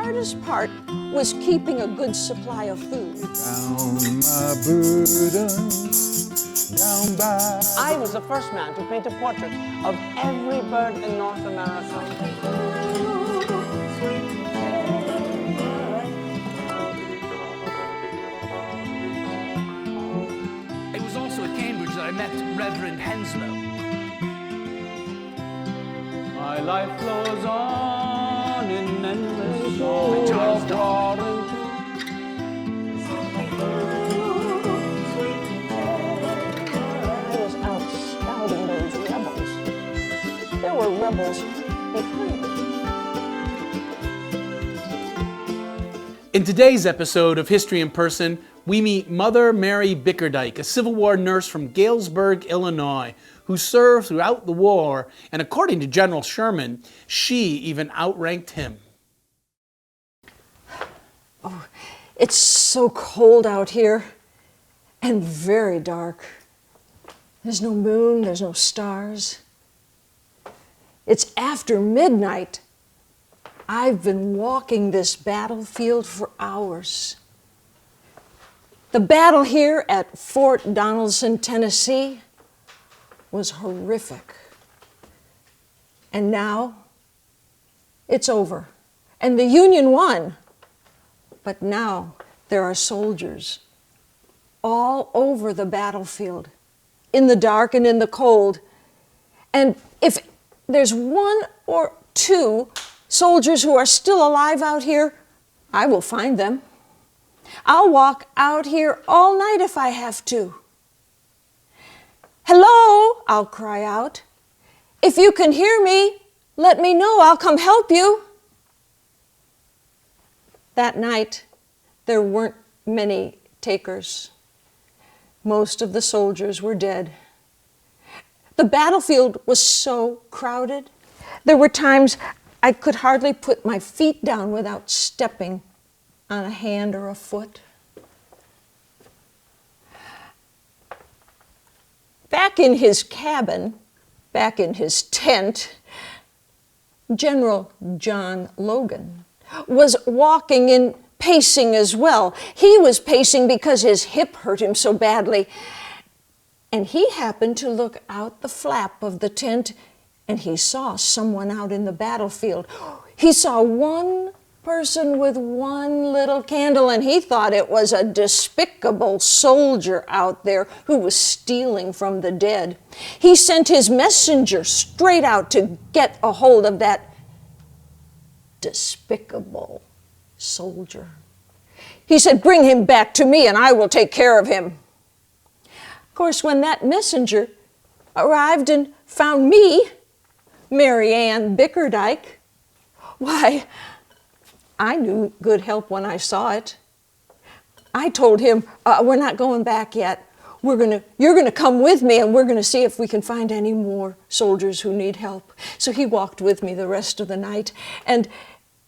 hardest part was keeping a good supply of food. Down my burdens, down by... I was the first man to paint a portrait of every bird in North America. It was also at Cambridge that I met Reverend Henslow. My life flows on in endless Charles of Darwin. water. I was out scouting those rebels. There were rebels behind me. In today's episode of History in Person, we meet Mother Mary Bickerdyke, a Civil War nurse from Galesburg, Illinois, who served throughout the war, and according to General Sherman, she even outranked him. Oh, it's so cold out here and very dark. There's no moon, there's no stars. It's after midnight. I've been walking this battlefield for hours. The battle here at Fort Donelson, Tennessee was horrific. And now it's over. And the Union won. But now there are soldiers all over the battlefield, in the dark and in the cold. And if there's one or two soldiers who are still alive out here, I will find them. I'll walk out here all night if I have to. Hello, I'll cry out. If you can hear me, let me know. I'll come help you. That night, there weren't many takers. Most of the soldiers were dead. The battlefield was so crowded. There were times I could hardly put my feet down without stepping on a hand or a foot. Back in his cabin, back in his tent, General John Logan was walking and pacing as well. He was pacing because his hip hurt him so badly. And he happened to look out the flap of the tent and he saw someone out in the battlefield. He saw one person with one little candle, and he thought it was a despicable soldier out there who was stealing from the dead. He sent his messenger straight out to get a hold of that despicable soldier. He said, "Bring him back to me and I will take care of him." Of course, when that messenger arrived and found me, Mary Ann Bickerdyke, why, I knew good help when I saw it. I told him, we're not going back yet. You're gonna come with me and we're gonna see if we can find any more soldiers who need help. So he walked with me the rest of the night. And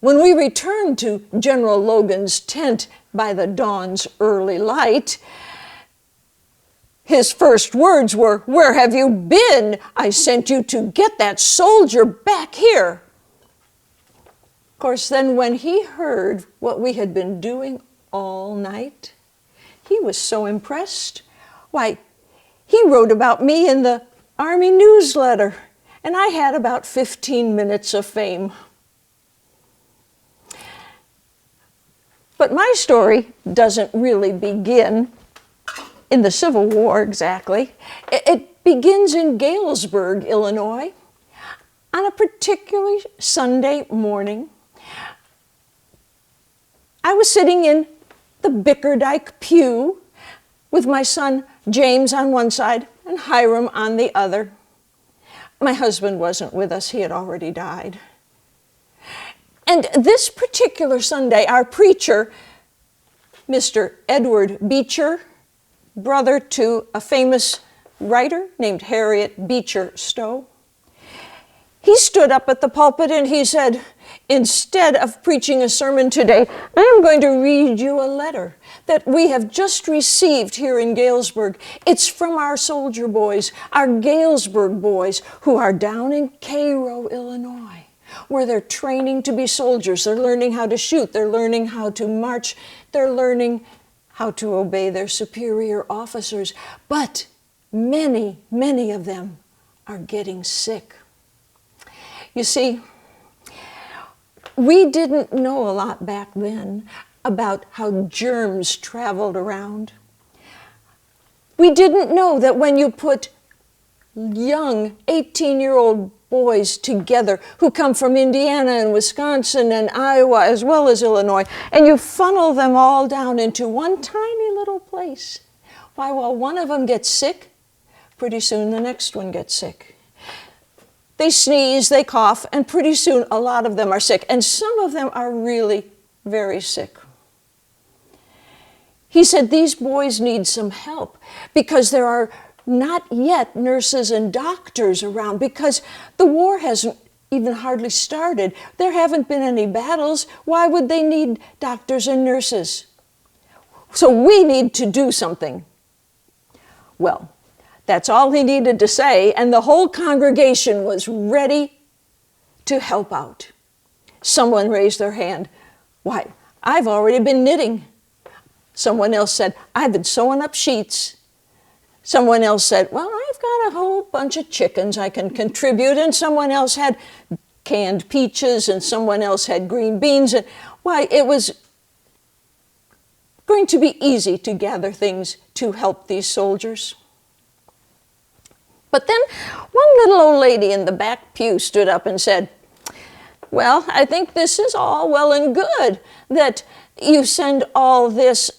when we returned to General Logan's tent by the dawn's early light, his first words were, "Where have you been? I sent you to get that soldier back here." Of course, then when he heard what we had been doing all night, he was so impressed. Why, he wrote about me in the Army newsletter, and I had about 15 minutes of fame. But my story doesn't really begin in the Civil War exactly. It begins in Galesburg, Illinois, on a particular Sunday morning. I was sitting in the Bickerdyke pew with my son James on one side and Hiram on the other. My husband wasn't with us, he had already died. And this particular Sunday, our preacher, Mr. Edward Beecher, brother to a famous writer named Harriet Beecher Stowe, he stood up at the pulpit and he said, "Instead of preaching a sermon today, I am going to read you a letter that we have just received here in Galesburg. It's from our soldier boys, our Galesburg boys, who are down in Cairo, Illinois, where they're training to be soldiers. They're learning how to shoot. They're learning how to march. They're learning how to obey their superior officers. But many, many of them are getting sick. You see, we didn't know a lot back then about how germs traveled around. We didn't know that when you put young 18-year-old boys together who come from Indiana and Wisconsin and Iowa as well as Illinois, and you funnel them all down into one tiny little place, why, while one of them gets sick, pretty soon the next one gets sick. They sneeze, they cough, and pretty soon a lot of them are sick, and some of them are really very sick. He said these boys need some help because there are not yet nurses and doctors around, because the war hasn't even hardly started. There haven't been any battles. Why would they need doctors and nurses? So we need to do something. Well, that's all he needed to say, and the whole congregation was ready to help out. Someone raised their hand. Why, I've already been knitting. Someone else said, I've been sewing up sheets. Someone else said, well, I've got a whole bunch of chickens I can contribute, and someone else had canned peaches, and someone else had green beans, and why, it was going to be easy to gather things to help these soldiers. But then one little old lady in the back pew stood up and said, well, I think this is all well and good that you send all this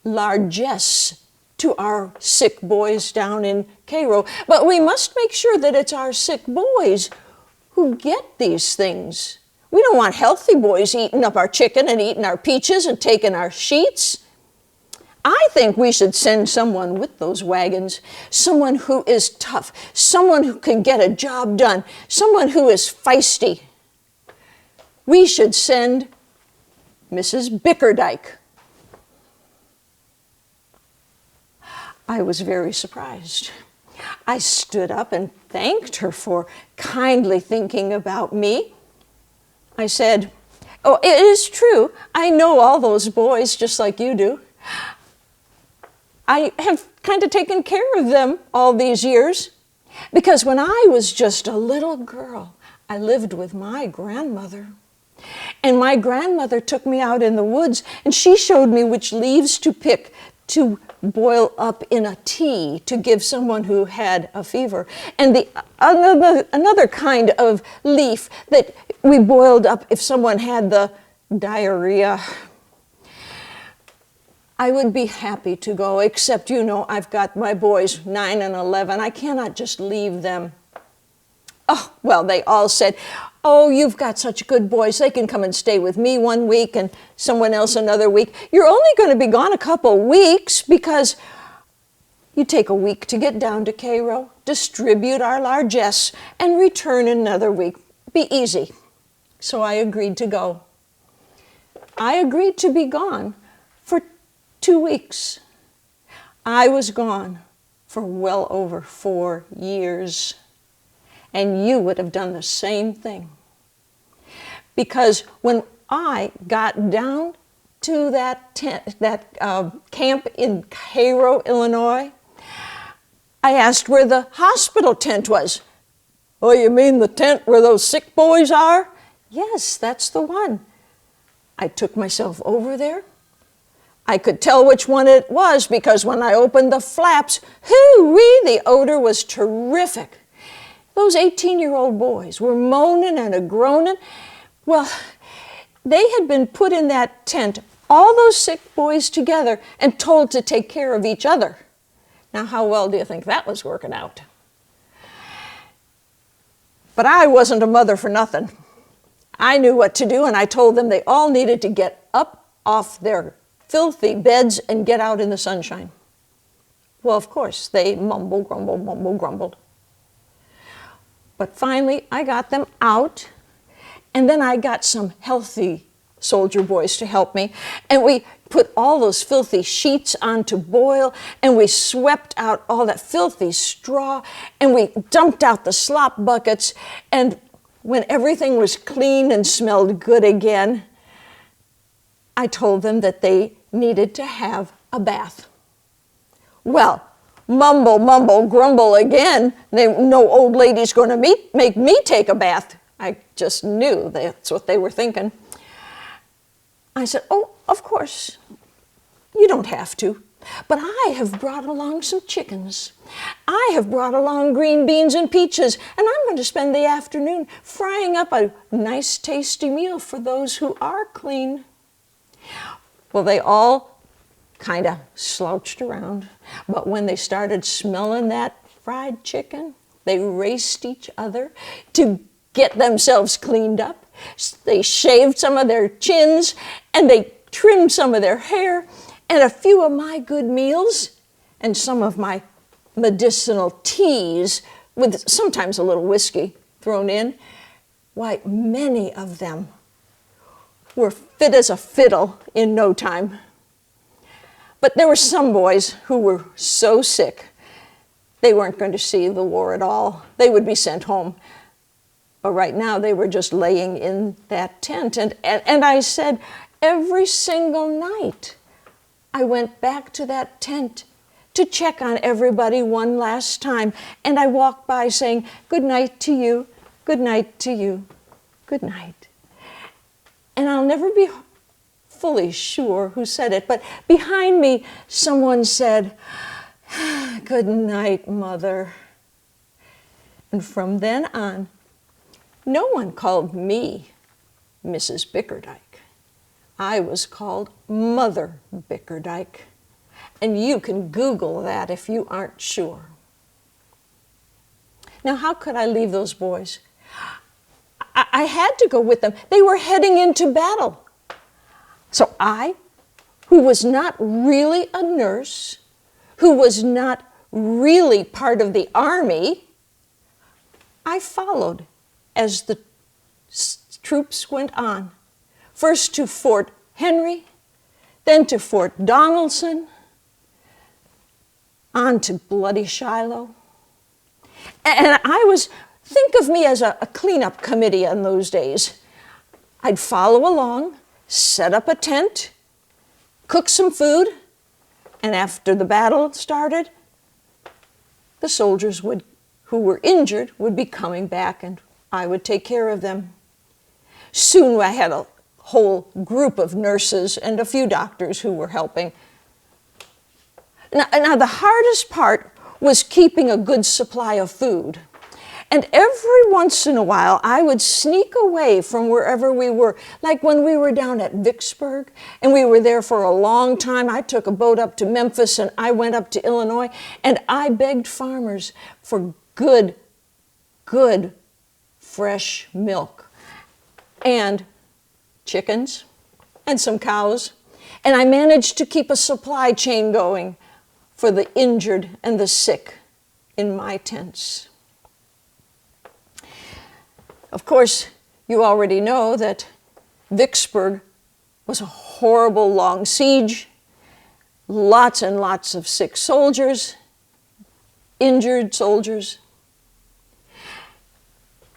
largesse to our sick boys down in Cairo, but we must make sure that it's our sick boys who get these things. We don't want healthy boys eating up our chicken and eating our peaches and taking our sheets. I think we should send someone with those wagons, someone who is tough, someone who can get a job done, someone who is feisty. We should send Mrs. Bickerdyke. I was very surprised. I stood up and thanked her for kindly thinking about me. I said, oh, it is true. I know all those boys just like you do. I have kind of taken care of them all these years because when I was just a little girl, I lived with my grandmother. And my grandmother took me out in the woods and she showed me which leaves to pick to boil up in a tea to give someone who had a fever. And another kind of leaf that we boiled up if someone had the diarrhea. I would be happy to go, except, you know, I've got my boys 9 and 11. I cannot just leave them. Oh, well, they all said, oh, you've got such good boys. They can come and stay with me one week and someone else another week. You're only going to be gone a couple weeks because you take a week to get down to Cairo, distribute our largesse, and return another week. Be easy. So I agreed to go. I agreed to be gone for 2 weeks. I was gone for well over 4 years. And you would have done the same thing. Because when I got down to that camp in Cairo, Illinois, I asked where the hospital tent was. Oh, you mean the tent where those sick boys are? Yes, that's the one. I took myself over there. I could tell which one it was because when I opened the flaps, hoo-wee, the odor was terrific. Those 18-year-old boys were moaning and a-groaning. Well, they had been put in that tent, all those sick boys together, and told to take care of each other. Now, how well do you think that was working out? But I wasn't a mother for nothing. I knew what to do, and I told them they all needed to get up off their filthy beds and get out in the sunshine. Well, of course, they mumble, grumbled. But finally, I got them out, and then I got some healthy soldier boys to help me, and we put all those filthy sheets on to boil, and we swept out all that filthy straw, and we dumped out the slop buckets, and when everything was clean and smelled good again, I told them that they needed to have a bath. Well, mumble, mumble, grumble again. No old lady's going to make me take a bath. I just knew that's what they were thinking. I said, oh, of course, you don't have to. But I have brought along some chickens. I have brought along green beans and peaches, and I'm going to spend the afternoon frying up a nice, tasty meal for those who are clean. Well, they all kind of slouched around, but when they started smelling that fried chicken, they raced each other to get themselves cleaned up. They shaved some of their chins, and they trimmed some of their hair, and a few of my good meals, and some of my medicinal teas, with sometimes a little whiskey thrown in. Why, many of them were fit as a fiddle in no time. But there were some boys who were so sick, they weren't going to see the war at all. They would be sent home. But right now they were just laying in that tent. And I said, every single night, I went back to that tent to check on everybody one last time. And I walked by saying, good night to you, good night to you, good night. And I'll never be fully sure who said it, but behind me, someone said, good night, Mother. And from then on, no one called me Mrs. Bickerdyke. I was called Mother Bickerdyke, and you can Google that if you aren't sure. Now, how could I leave those boys? I had to go with them. They were heading into battle. So I, who was not really a nurse, who was not really part of the army, I followed as the troops went on. First to Fort Henry, then to Fort Donelson, on to bloody Shiloh. And think of me as a cleanup committee in those days. I'd follow along, set up a tent, cook some food, and after the battle started, the soldiers who were injured would be coming back, and I would take care of them. Soon I had a whole group of nurses and a few doctors who were helping. Now the hardest part was keeping a good supply of food. And every once in a while, I would sneak away from wherever we were. Like when we were down at Vicksburg, and we were there for a long time. I took a boat up to Memphis, and I went up to Illinois, and I begged farmers for good, fresh milk, and chickens, and some cows. And I managed to keep a supply chain going for the injured and the sick in my tents. Of course, you already know that Vicksburg was a horrible long siege, lots and lots of sick soldiers, injured soldiers.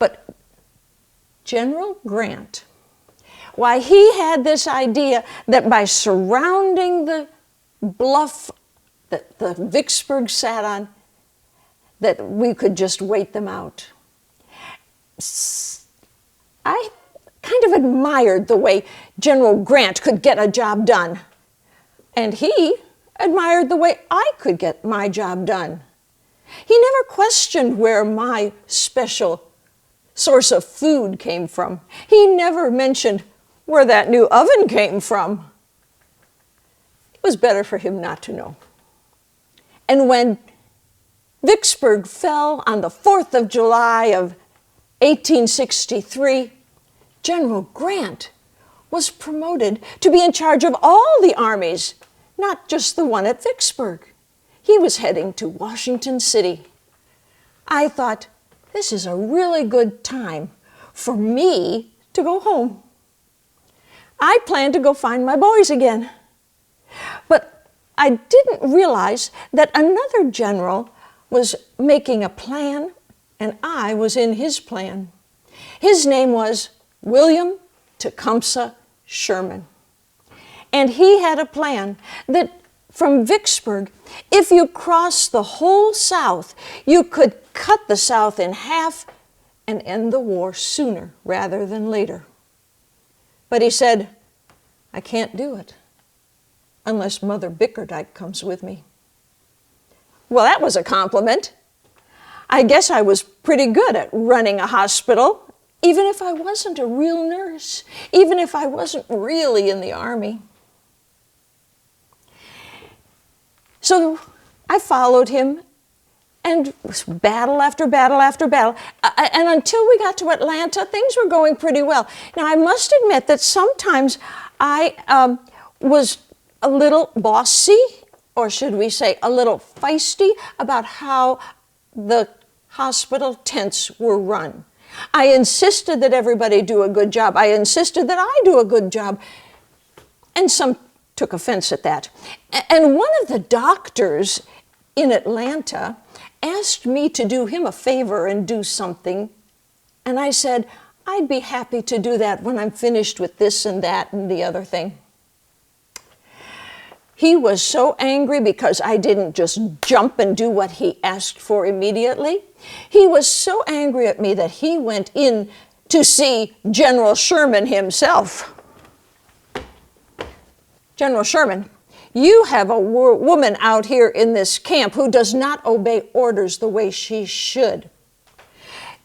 But General Grant, why, he had this idea that by surrounding the bluff that the Vicksburg sat on, that we could just wait them out. I kind of admired the way General Grant could get a job done. And he admired the way I could get my job done. He never questioned where my special source of food came from. He never mentioned where that new oven came from. It was better for him not to know. And when Vicksburg fell on the 4th of July of 1863, General Grant was promoted to be in charge of all the armies, not just the one at Vicksburg. He was heading to Washington City. I thought, this is a really good time for me to go home. I planned to go find my boys again. But I didn't realize that another general was making a plan, and I was in his plan. His name was William Tecumseh Sherman. And he had a plan that from Vicksburg, if you crossed the whole South, you could cut the South in half and end the war sooner rather than later. But he said, I can't do it unless Mother Bickerdyke comes with me. Well, that was a compliment. I guess I was pretty good at running a hospital, even if I wasn't a real nurse, even if I wasn't really in the Army. So I followed him, and it was battle after battle after battle. And until we got to Atlanta, things were going pretty well. Now, I must admit that sometimes I was a little bossy, or should we say a little feisty, about how the hospital tents were run. I insisted that everybody do a good job. I insisted that I do a good job. And some took offense at that. And one of the doctors in Atlanta asked me to do him a favor and do something. And I said, I'd be happy to do that when I'm finished with this and that and the other thing. He was so angry because I didn't just jump and do what he asked for immediately. He was so angry at me that he went in to see General Sherman himself. General Sherman, you have a woman out here in this camp who does not obey orders the way she should.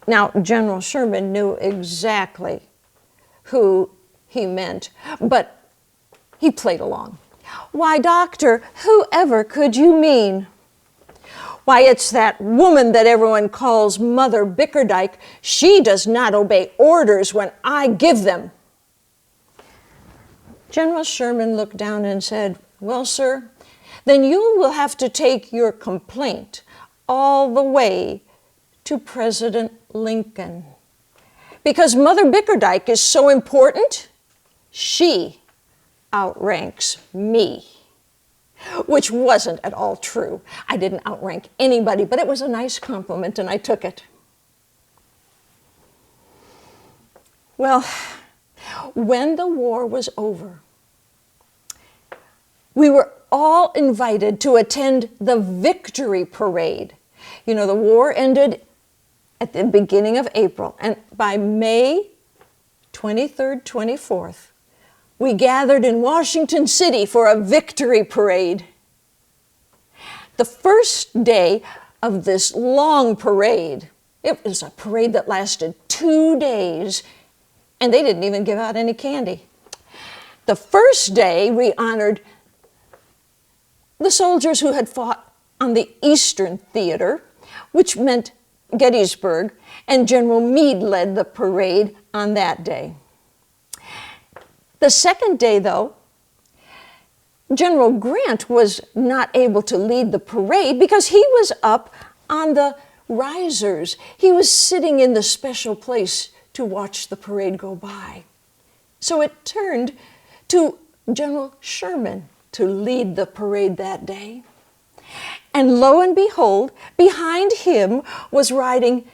Now, General Sherman knew exactly who he meant, but he played along. Why, doctor, whoever could you mean? Why, it's that woman that everyone calls Mother Bickerdyke. She does not obey orders when I give them. General Sherman looked down and said, well, sir, then you will have to take your complaint all the way to President Lincoln. Because Mother Bickerdyke is so important, she outranks me. Which wasn't at all true. I didn't outrank anybody, but it was a nice compliment and I took it. Well, when the war was over, we were all invited to attend the Victory Parade. You know, the war ended at the beginning of April, and by May 23rd, 24th, we gathered in Washington City for a victory parade. The first day of this long parade, it was a parade that lasted 2 days, and they didn't even give out any candy. The first day, we honored the soldiers who had fought on the Eastern Theater, which meant Gettysburg, and General Meade led the parade on that day. The second day, though, General Grant was not able to lead the parade because he was up on the risers. He was sitting in the special place to watch the parade go by. So it turned to General Sherman to lead the parade that day. And lo and behold, behind him was riding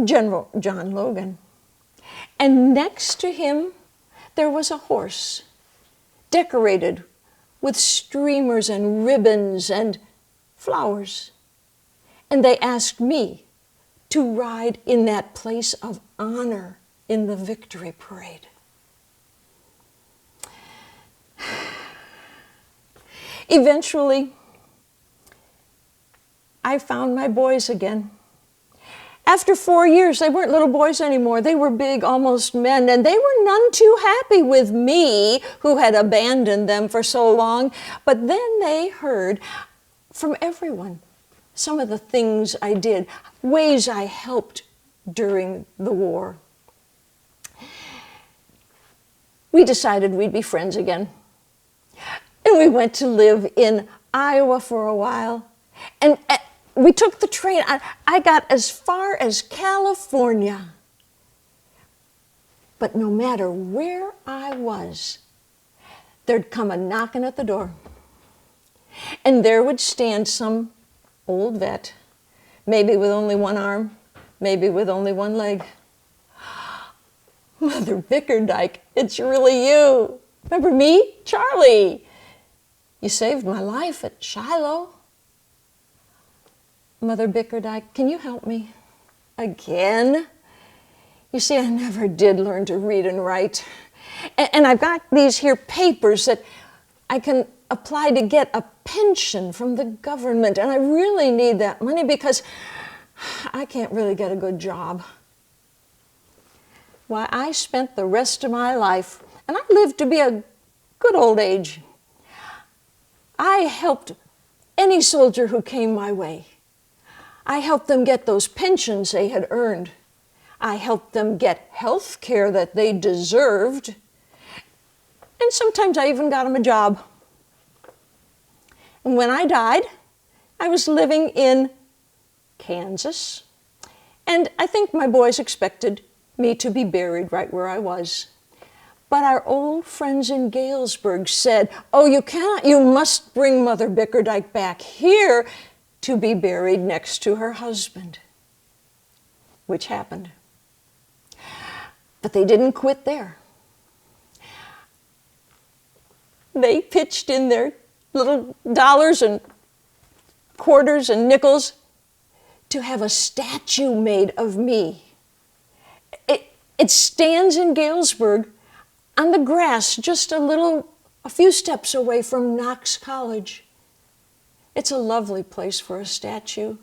General John Logan. And next to him, there was a horse decorated with streamers and ribbons and flowers. And they asked me to ride in that place of honor in the victory parade. Eventually, I found my boys again. After 4 years, they weren't little boys anymore. They were big, almost men, and they were none too happy with me, who had abandoned them for so long. But then they heard from everyone some of the things I did, ways I helped during the war. We decided we'd be friends again. And we went to live in Iowa for a while. And we took the train. I got as far as California. But no matter where I was, there'd come a knocking at the door. And there would stand some old vet, maybe with only one arm, maybe with only one leg. Mother Bickerdyke, it's really you. Remember me, Charlie? You saved my life at Shiloh. Mother Bickerdyke, can you help me? Again? You see, I never did learn to read and write. And I've got these here papers that I can apply to get a pension from the government. And I really need that money because I can't really get a good job. Why, I spent the rest of my life, and I lived to be a good old age. I helped any soldier who came my way. I helped them get those pensions they had earned. I helped them get health care that they deserved. And sometimes I even got them a job. And when I died, I was living in Kansas. And I think my boys expected me to be buried right where I was. But our old friends in Galesburg said, oh, you cannot, you must bring Mother Bickerdyke back here to be buried next to her husband, which happened. But they didn't quit there. They pitched in their little dollars and quarters and nickels to have a statue made of me. It stands in Galesburg on the grass just a few steps away from Knox College. It's a lovely place for a statue.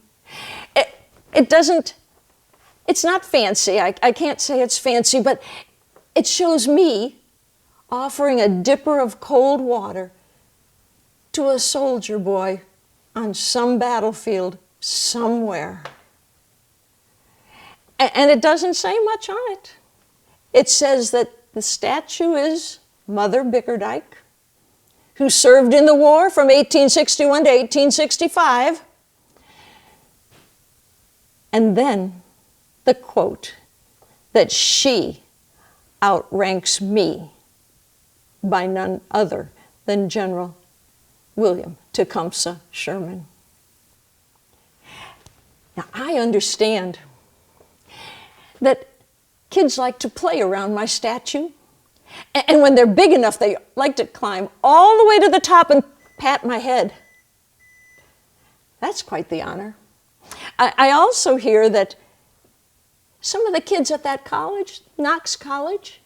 It's not fancy. I can't say it's fancy, but it shows me offering a dipper of cold water to a soldier boy on some battlefield somewhere. And it doesn't say much on it. It says that the statue is Mother Bickerdyke, who served in the war from 1861 to 1865. And then the quote that she outranks me by none other than General William Tecumseh Sherman. Now, I understand that kids like to play around my statue. And when they're big enough, they like to climb all the way to the top and pat my head. That's quite the honor. I also hear that some of the kids at that college, Knox College,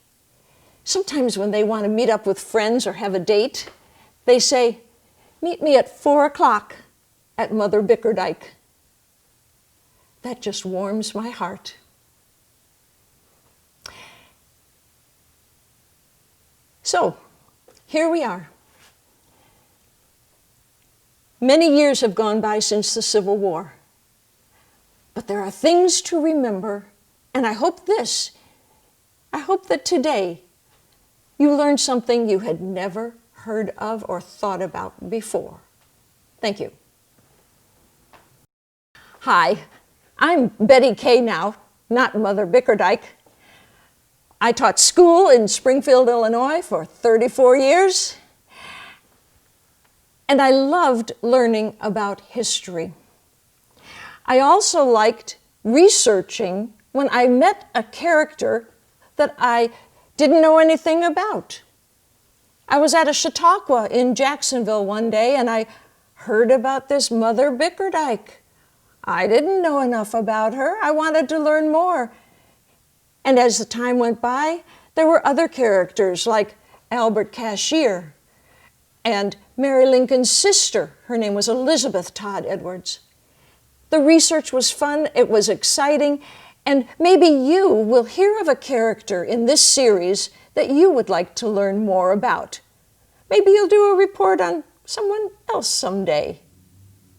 sometimes when they want to meet up with friends or have a date, they say, meet me at 4 o'clock at Mother Bickerdyke. That just warms my heart. So, here we are. Many years have gone by since the Civil War. But there are things to remember, and I hope that today you learned something you had never heard of or thought about before. Thank you. Hi, I'm Betty Kay now, not Mother Bickerdyke. I taught school in Springfield, Illinois for 34 years, and I loved learning about history. I also liked researching when I met a character that I didn't know anything about. I was at a Chautauqua in Jacksonville one day, and I heard about this Mother Bickerdyke. I didn't know enough about her. I wanted to learn more. And as the time went by, there were other characters like Albert Cashier and Mary Lincoln's sister. Her name was Elizabeth Todd Edwards. The research was fun, it was exciting, and maybe you will hear of a character in this series that you would like to learn more about. Maybe you'll do a report on someone else someday,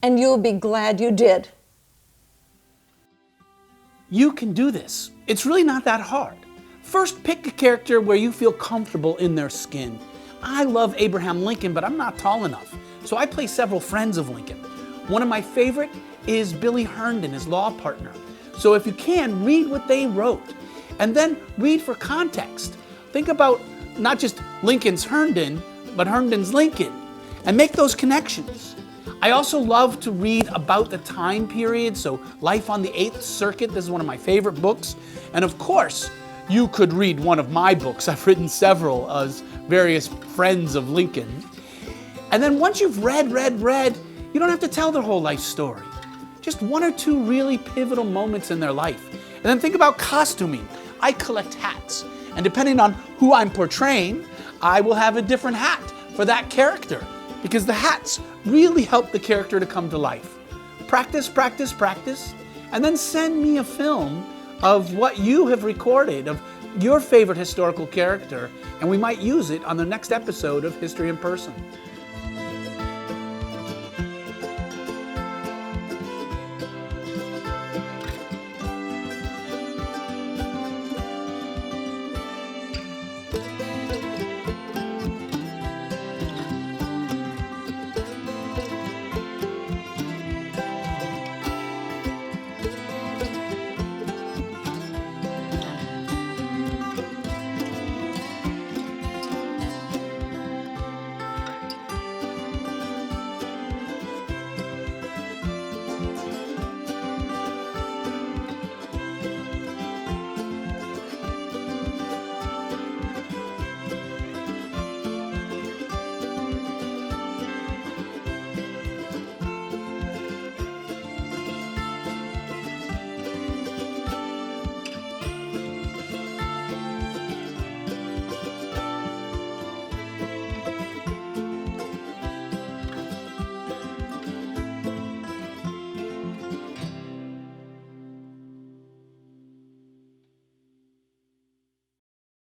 and you'll be glad you did. You can do this. It's really not that hard. First, pick a character where you feel comfortable in their skin. I love Abraham Lincoln, but I'm not tall enough, so I play several friends of Lincoln. One of my favorite is Billy Herndon, his law partner. So if you can, read what they wrote, and then read for context. Think about not just Lincoln's Herndon, but Herndon's Lincoln, and make those connections. I also love to read about the time period, so Life on the Eighth Circuit, this is one of my favorite books. And of course, you could read one of my books. I've written several as various friends of Lincoln. And then once you've read, you don't have to tell their whole life story. Just one or two really pivotal moments in their life. And then think about costuming. I collect hats. And depending on who I'm portraying, I will have a different hat for that character, because the hats really help the character to come to life. Practice, practice, practice, and then send me a film of what you have recorded of your favorite historical character, and we might use it on the next episode of History in Person.